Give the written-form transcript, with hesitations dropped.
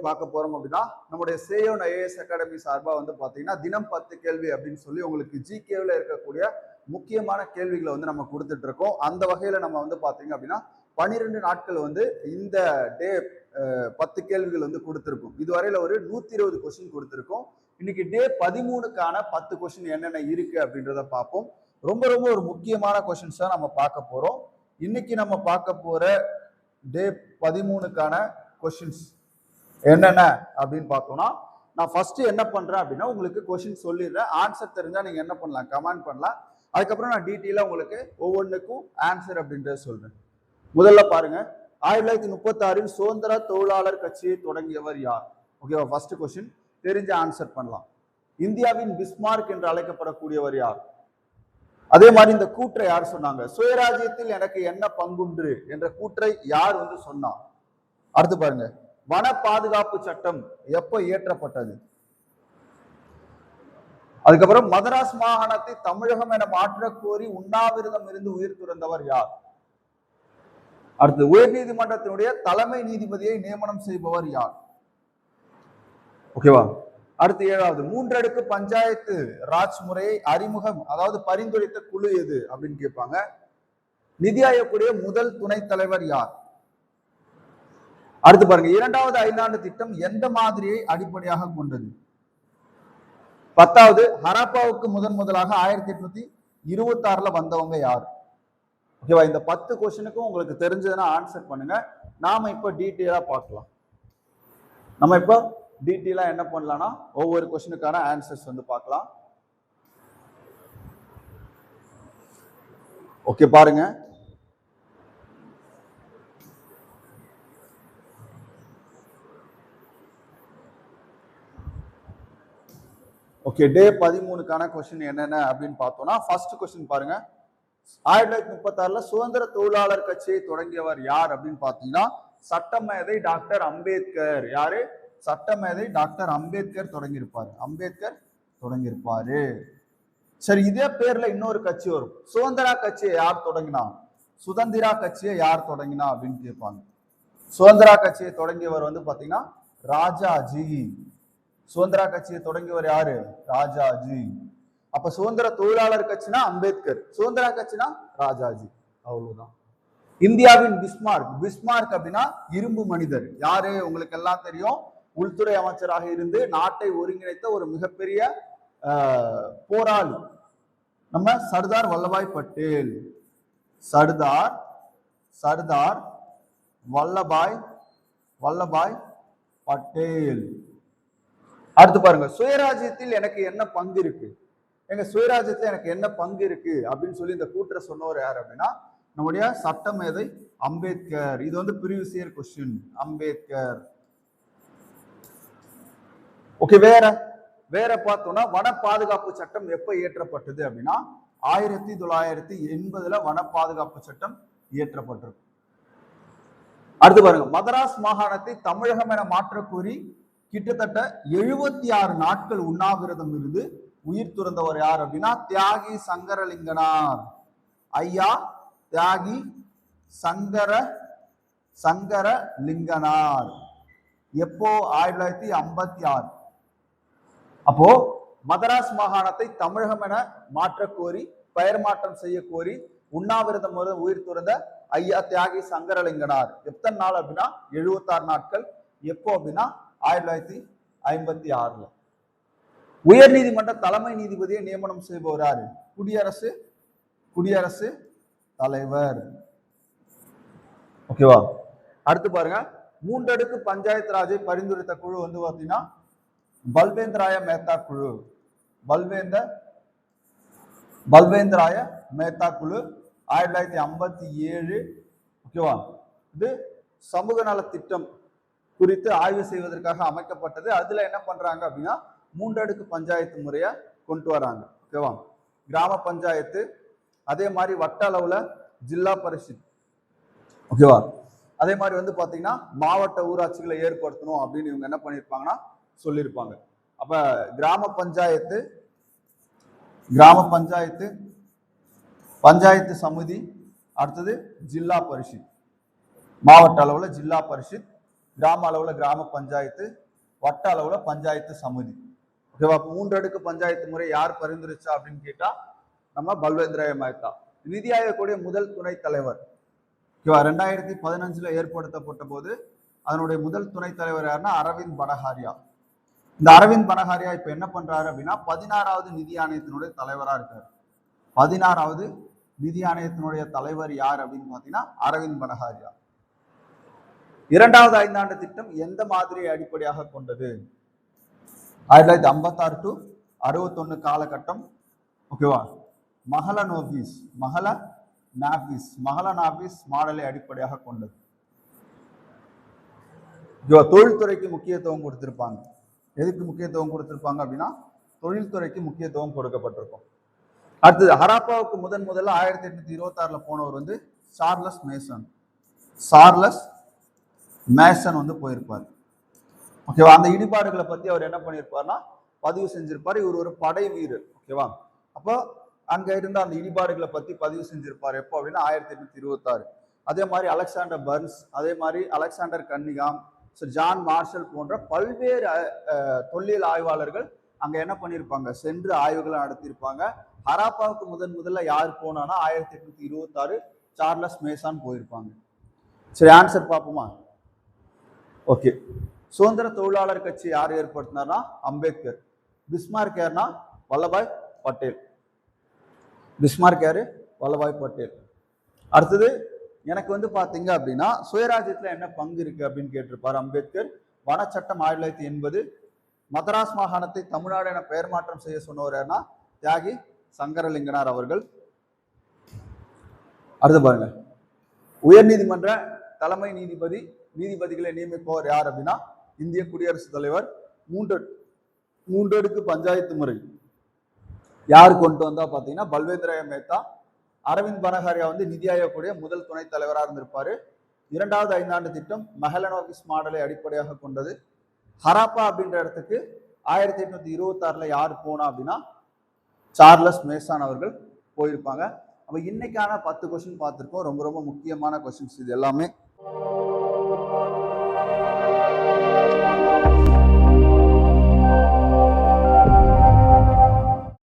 பார்க்க போறோம் அப்படின்னா நம்முடைய சேயோன் ஐஏஎஸ் அகாடமி சார்பா வந்து பாத்தீங்கன்னா தினம் 10 கேள்வி அப்படின்னு சொல்லி உங்களுக்கு ஜிகேவில் இருக்கக்கூடிய முக்கியமான கேள்விகளை வந்து நம்ம கொடுத்துட்டு இருக்கோம். அந்த வகையில நம்ம வந்து பாத்தீங்க அப்படின்னா 12 நாட்கள் வந்து இந்த டே 10 கேள்விகள் வந்து கொடுத்துருக்கோம். இதுவரையில ஒரு 120 கொஸ்டின் கொடுத்துருக்கோம். இன்னைக்கு டே 13க்கான 10 கொஸ்டின் என்னென்ன இருக்கு அப்படின்றத பார்ப்போம். ரொம்ப ரொம்ப ஒரு முக்கியமான கொஸ்டின்ஸ் தான் நம்ம பார்க்க போறோம். இன்னைக்கு நம்ம பார்க்க போற டே 13க்கான கொஸ்டின்ஸ் என்னென்ன அப்படின்னு பார்த்தோம்னா, நான் ஃபர்ஸ்ட் என்ன பண்றேன் அப்படின்னா உங்களுக்கு கொஸ்டின் சொல்லிடுறேன். ஆன்சர் தெரிஞ்சா நீங்க என்ன பண்ணலாம், கமெண்ட் பண்ணலாம். அதுக்கப்புறம் நான் டீட்டெயிலா உங்களுக்கு ஒவ்வொன்றுக்கும் ஆன்சர் அப்படின்றத சொல்றேன். முதல்ல பாருங்க, 1936 சுதந்திர தொழிலாளர் கட்சியை தொடங்கியவர் யார்? ஓகேவா? ஃபர்ஸ்ட் கொஸ்டின் தெரிஞ்ச ஆன்சர் பண்ணலாம். இந்தியாவின் பிஸ்மார்க் என்று அழைக்கப்படக்கூடியவர் யார்? அதே மாதிரி இந்த கூற்றை யார் சொன்னாங்க? சுயராஜ்யத்தில் எனக்கு என்ன பங்குண்டு என்ற கூற்றை யார் வந்து சொன்னார்? அடுத்து பாருங்க, வன பாதுகாப்பு சட்டம் எப்ப இயற்றப்பட்டது? அதுக்கப்புறம் மதராஸ் மாகாணத்தை தமிழகம் என மாற்ற கோரி உண்ணாவிரதம் இருந்து உயிர் துறந்தவர் யார்? அடுத்து, உயர் நீதிமன்றத்தினுடைய தலைமை நீதிபதியை நியமனம் செய்பவர் யார்? ஓகேவா? அடுத்து 7வது, 3 அடுக்கு பஞ்சாயத்து ராஜ் முறையை அறிமுகம் அதாவது பரிந்துரைத்த குழு எது அப்படின்னு கேட்பாங்க. நிதி ஆயோக்குடைய முதல் துணைத் தலைவர் யார்? அடுத்து பாருங்க, 2வது ஐந்தாண்டு திட்டம் எந்த மாதிரியை அடிப்படையாக கொண்டது? 10வது, ஹராப்பாவுக்கு முதலாக 1826 வந்தவங்க யார்? ஓகேவா? இந்த 10 கொஸ்டினுக்கும் உங்களுக்கு தெரிஞ்சதுன்னா ஆன்சர் பண்ணுங்க. நாம இப்ப டீட்டெயிலா பார்க்கலாம். நம்ம இப்போ டீட்டெயிலா என்ன பண்ணலாம்னா ஒவ்வொரு கொஸ்டினுக்கான ஆன்சர்ஸ் வந்து பார்க்கலாம். ஓகே, பாருங்க. ஓகே, டே 13க்கான கொஸ்டின் என்னென்ன அப்படின்னு பார்த்தோம்னா, ஃபர்ஸ்ட் கொஸ்டின் பாருங்க, 1936 சுதந்திர தொழிலாளர் கட்சியை தொடங்கியவர் யார் அப்படின்னு பாத்தீங்கன்னா சட்டமேதை டாக்டர் அம்பேத்கர். யாரு? சட்டமேதை டாக்டர் அம்பேத்கர் தொடங்கியிருப்பாரு. சரி, இதே பேர்ல இன்னொரு கட்சி வரும். சுதந்திரா கட்சியை யார் தொடங்கினா? சுதந்திரா கட்சியை யார் தொடங்கினா அப்படின்னு கேட்பாங்க. சுதந்திரா கட்சியை தொடங்கியவர் வந்து பாத்தீங்கன்னா ராஜாஜி. சுதந்திரா கட்சியை தொடங்கியவர் யாரு? ராஜாஜி. அப்ப சுதந்திர தொழிலாளர் கட்சினா அம்பேத்கர், சுதந்திரா கட்சினா ராஜாஜி. அவ்வளவுதான். இந்தியாவின் பிஸ்மார்க் அப்படின்னா இரும்பு மனிதர். யாரு? உங்களுக்கு எல்லாம் தெரியும். உள்துறை அமைச்சராக இருந்து நாட்டை ஒருங்கிணைத்த ஒரு மிகப்பெரிய போராளி நம்ம சர்தார் வல்லபாய் பட்டேல். சர்தார் வல்லபாய் பட்டேல். அடுத்து பாருங்க, சுயராஜ்யத்தில் எனக்கு என்ன பங்கு இருக்கு? எங்க சுயராஜ்யத்துல எனக்கு என்ன பங்கு இருக்கு அப்படின்னு சொல்லி இந்த கூற்றை சொன்னவர் யார் அப்படின்னா நம்முடைய சட்டமேதை அம்பேத்கர். இது வந்து previous year question. Ambedkar. Okay, வேற பார்த்தோம்னா வன பாதுகாப்பு சட்டம் எப்ப இயற்றப்பட்டது அப்படின்னா 1980 வன பாதுகாப்பு சட்டம் இயற்றப்பட்டிருக்கு. அடுத்து பாருங்க, மதராஸ் மாகாணத்தை தமிழகம் என மாற்ற கோரி கிட்டத்தட்ட 76 நாட்கள் உண்ணாவிரதம் இருந்து உயிர் துறந்தவர் யார் அப்படின்னா தியாகி சங்கரலிங்கனார். ஐயா தியாகி சங்கரலிங்கனார். எப்போ? 1956. அப்போ மதராஸ் மாகாணத்தை தமிழகம் என மாற்ற கோரி, பெயர் மாற்றம் செய்ய கோரி உண்ணாவிரதம் உயிர் துறந்த ஐயா தியாகி சங்கரலிங்கனார். எத்தனை நாள் அப்படின்னா 76 நாட்கள். எப்போ அப்படின்னா 1956. உயர் நீதிமன்ற தலைமை நீதிபதியை நியமனம் செய்பவர் யாரு? குடியரசு தலைவர். ஓகேவா? அடுத்து பாருங்க, 3 அடுக்கு பஞ்சாயத்து ராஜை பரிந்துரைத்த குழு வந்து பாத்தீங்கன்னா பல்வேந்திராய மேத்தா குழு. பல்வேந்திராய மேத்தா குழு 1957. ஓகேவா? இது சமூக நல திட்டம் குறித்து ஆய்வு செய்வதற்காக அமைக்கப்பட்டது. அதுல என்ன பண்றாங்க அப்படின்னா 3 அடுக்கு பஞ்சாயத்து முறைய கொண்டு வராங்க. ஓகேவா? கிராம பஞ்சாயத்து, அதே மாதிரி வட்ட அளவுல ஜில்லா பரிஷத். ஓகேவா? அதே மாதிரி வந்து பாத்தீங்கன்னா மாவட்ட ஊராட்சிகளை ஏற்படுத்தணும் அப்படின்னு இவங்க என்ன பண்ணிருப்பாங்கன்னா சொல்லியிருப்பாங்க. அப்ப கிராம பஞ்சாயத்து சமிதி, அடுத்தது ஜில்லா பரிஷத், மாவட்ட அளவுல ஜில்லா பரிஷத், கிராம அளவுல கிராம பஞ்சாயத்து, வட்ட அளவுல பஞ்சாயத்து சமிதி. ஓகேவா? 3 அடுக்கு பஞ்சாயத்து முறை யார் பரிந்துரைச்சா அப்படின்னு கேட்டா நம்ம பல்வேந்திராய மேத்தா. நிதி ஆயோக்குடைய முதல் துணைத் தலைவர், ஓகேவா, 2015 ஏற்படுத்தப்பட்ட போது அதனுடைய முதல் துணைத் தலைவர் யாருன்னா அரவிந்த் பனகாரியா. இந்த அரவிந்த் பனகாரியா இப்ப என்ன பண்றாரு அப்படின்னா 16வது நிதி ஆணையத்தினுடைய தலைவரா இருக்காரு. 16வது நிதி ஆணையத்தினுடைய தலைவர் யார் அப்படின்னு பாத்தீங்கன்னா அரவிந்த் பனகாரியா. 2வது ஐந்தாண்டு திட்டம் எந்த மாதிரியை அடிப்படையாக கொண்டது? 1956 டு 61 காலகட்டம். ஓகேவா? மகளநாபிஸ் மாடலை அடிப்படையாக கொண்டது. தொழில்துறைக்கு முக்கியத்துவம் கொடுத்திருப்பாங்க. எதுக்கு முக்கியத்துவம் கொடுத்திருப்பாங்க அப்படின்னா தொழில்துறைக்கு முக்கியத்துவம் கொடுக்கப்பட்டிருக்கும். அடுத்தது ஹராப்பாவுக்கு முதல்ல 1826 போனவர் வந்து சார்லஸ் மேசன் வந்து போயிருப்பார். ஓகேவா? அந்த இடிபாடுகளை பத்தி அவர் என்ன பண்ணியிருப்பார்னா பதிவு செஞ்சிருப்பார். இவர் ஒரு படை வீரர். ஓகேவா? அப்போ அங்க இருந்த அந்த இடிபாடுகளை பத்தி பதிவு செஞ்சிருப்பார். எப்போ அப்படின்னா 1826. அதே மாதிரி அலெக்சாண்டர் பர்ன்ஸ், அதே மாதிரி அலெக்சாண்டர் கன்னிகாம், ஜான் மார்ஷல் போன்ற பல்வேறு தொல்லியல் ஆய்வாளர்கள் அங்க என்ன பண்ணியிருப்பாங்க, சென்று ஆய்வுகளை நடத்தியிருப்பாங்க. ஹராப்பாவுக்கு முதல்ல யார் போனானா 1826 சார்லஸ் மேசான் போயிருப்பாங்க. சரி, ஆன்சர் பார்ப்போமா? ஓகே. சுதந்திர தொழிலாளர் கட்சி யார் ஏற்படுத்தினார்னா அம்பேத்கர். பிஸ்மார்க் யாருன்னா வல்லபாய் பட்டேல். அடுத்தது எனக்கு வந்து பாத்தீங்க அப்படின்னா சுயராஜ்யத்துல என்ன பங்கு இருக்கு அப்படின்னு கேட்டிருப்பார் அம்பேத்கர். வனச்சட்டம் 1980. மதராஸ் மாகாணத்தை தமிழ்நாடு என பெயர் மாற்றம் செய்ய சொன்னவர் யாருன்னா தியாகி சங்கரலிங்கனார் அவர்கள். அடுத்து பாருங்க, உயர் நீதிமன்ற தலைமை நீதிபதிகளை நியமிப்பவர் யார் அப்படின்னா இந்திய குடியரசுத் தலைவர். 3 அடுக்கு பஞ்சாயத்து முறை யார் கொண்டு வந்தா பாத்தீங்கன்னா பல்வேந்திராய மேத்தா. அரவிந்த் பனகாரியா வந்து நிதி ஆயோக்குடைய முதல் துணைத் தலைவராக இருந்திருப்பாரு. 2வது ஐந்தாண்டு திட்டம் மகளநாபிஸ் மாடலை அடிப்படையாக கொண்டது. ஹராப்பா அப்படின்ற இடத்துக்கு 1826 யார் போனா அப்படின்னா சார்லஸ் மேசான் அவர்கள் போயிருப்பாங்க. அப்ப இன்னைக்கான 10 கொஸ்டின் பார்த்திருக்கோம். ரொம்ப முக்கியமான கொஸ்டின்ஸ் இது எல்லாமே.